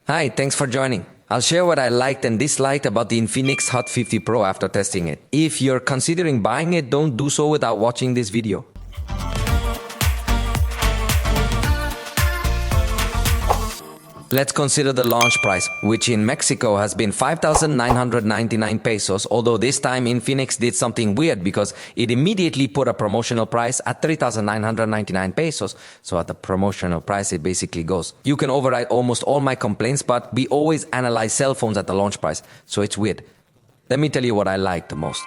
Hi, thanks for joining. I'll share what I liked and disliked about the Infinix Hot 50 Pro after testing it. If you're considering buying it, don't do so without watching this video. Let's consider the launch price, which in Mexico has been 5,999 pesos, although this time Infinix did something weird because it immediately put a promotional price at 3,999 pesos. So at the promotional price, it basically goes. You can override almost all my complaints, but we always analyze cell phones at the launch price, so it's weird. Let me tell you what I liked the most.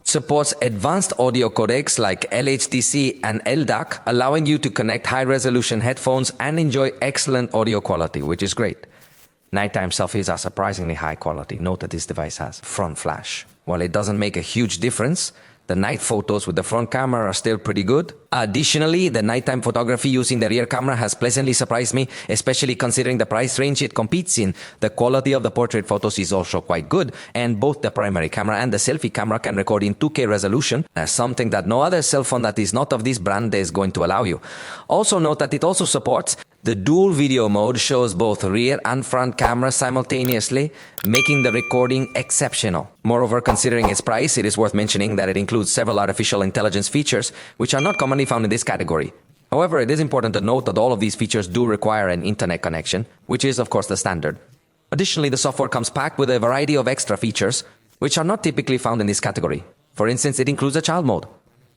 Supports advanced audio codecs like LHDC and LDAC, allowing you to connect high-resolution headphones and enjoy excellent audio quality, which is great. Nighttime selfies are surprisingly high quality. Note that this device has front flash. While it doesn't make a huge difference, the night photos with the front camera are still pretty good. Additionally, the nighttime photography using the rear camera has pleasantly surprised me, especially considering the price range it competes in. The quality of the portrait photos is also quite good, and both the primary camera and the selfie camera can record in 2K resolution, something that no other cell phone that is not of this brand is going to allow you. Also note that it also supports the dual video mode, shows both rear and front cameras simultaneously, making the recording exceptional. Moreover, considering its price, it is worth mentioning that it includes several artificial intelligence features, which are not commonly found in this category. However, it is important to note that all of these features do require an internet connection, which is of course the standard. Additionally, the software comes packed with a variety of extra features, which are not typically found in this category. For instance, it includes a child mode.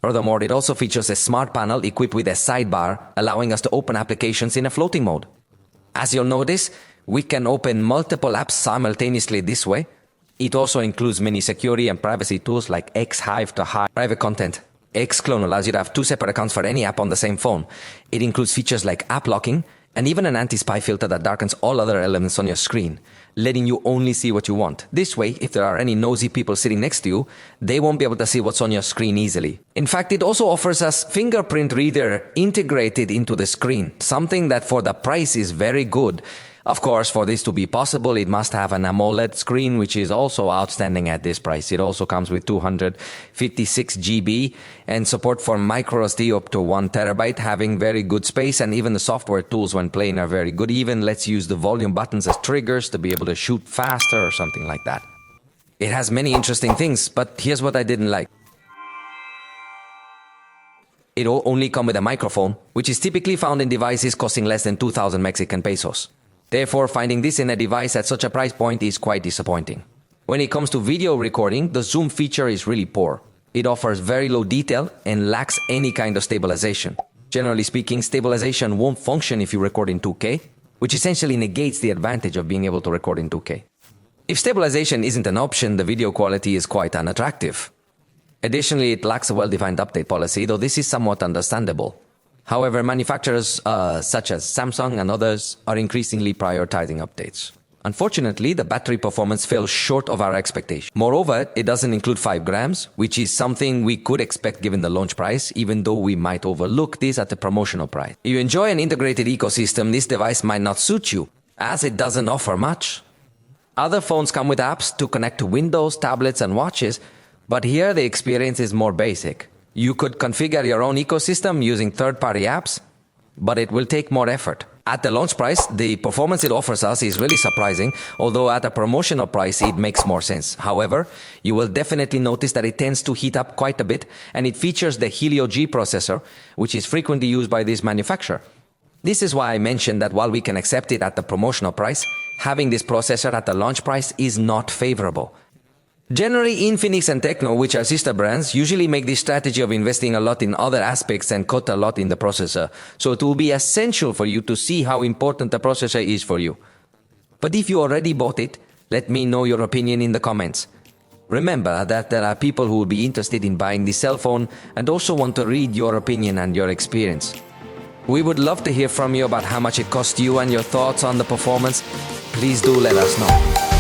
Furthermore, it also features a smart panel equipped with a sidebar, allowing us to open applications in a floating mode. As you'll notice, we can open multiple apps simultaneously this way. It also includes many security and privacy tools like Xhive to hide private content. Xclone allows you to have two separate accounts for any app on the same phone. It includes features like app locking and even an anti-spy filter that darkens all other elements on your screen, letting you only see what you want. This way, if there are any nosy people sitting next to you, they won't be able to see what's on your screen easily. In fact, it also offers us fingerprint reader integrated into the screen, something that for the price is very good. Of course, for this to be possible, it must have an AMOLED screen, which is also outstanding at this price. It also comes with 256 GB and support for microSD up to 1 terabyte, having very good space, and even the software tools when playing are very good. Even lets you use the volume buttons as triggers to be able to shoot faster or something like that. It has many interesting things, but here's what I didn't like. It will only come with a microphone, which is typically found in devices costing less than 2,000 Mexican pesos. Therefore, finding this in a device at such a price point is quite disappointing. When it comes to video recording, the zoom feature is really poor. It offers very low detail and lacks any kind of stabilization. Generally speaking, stabilization won't function if you record in 2K, which essentially negates the advantage of being able to record in 2K. If stabilization isn't an option, the video quality is quite unattractive. Additionally, it lacks a well-defined update policy, though this is somewhat understandable. However, manufacturers such as Samsung and others are increasingly prioritizing updates. Unfortunately, the battery performance fell short of our expectation. Moreover, it doesn't include 5 grams, which is something we could expect given the launch price, even though we might overlook this at the promotional price. If you enjoy an integrated ecosystem, this device might not suit you, as it doesn't offer much. Other phones come with apps to connect to Windows, tablets, and watches, but here the experience is more basic. You could configure your own ecosystem using third-party apps, but it will take more effort. At the launch price, the performance it offers us is really surprising, although at a promotional price it makes more sense. However, you will definitely notice that it tends to heat up quite a bit, and it features the Helio G processor, which is frequently used by this manufacturer. This is why I mentioned that while we can accept it at the promotional price, having this processor at the launch price is not favorable. Generally, Infinix and Tecno, which are sister brands, usually make this strategy of investing a lot in other aspects and cut a lot in the processor. So it will be essential for you to see how important the processor is for you. But if you already bought it, let me know your opinion in the comments. Remember that there are people who will be interested in buying this cell phone and also want to read your opinion and your experience. We would love to hear from you about how much it cost you and your thoughts on the performance. Please do let us know.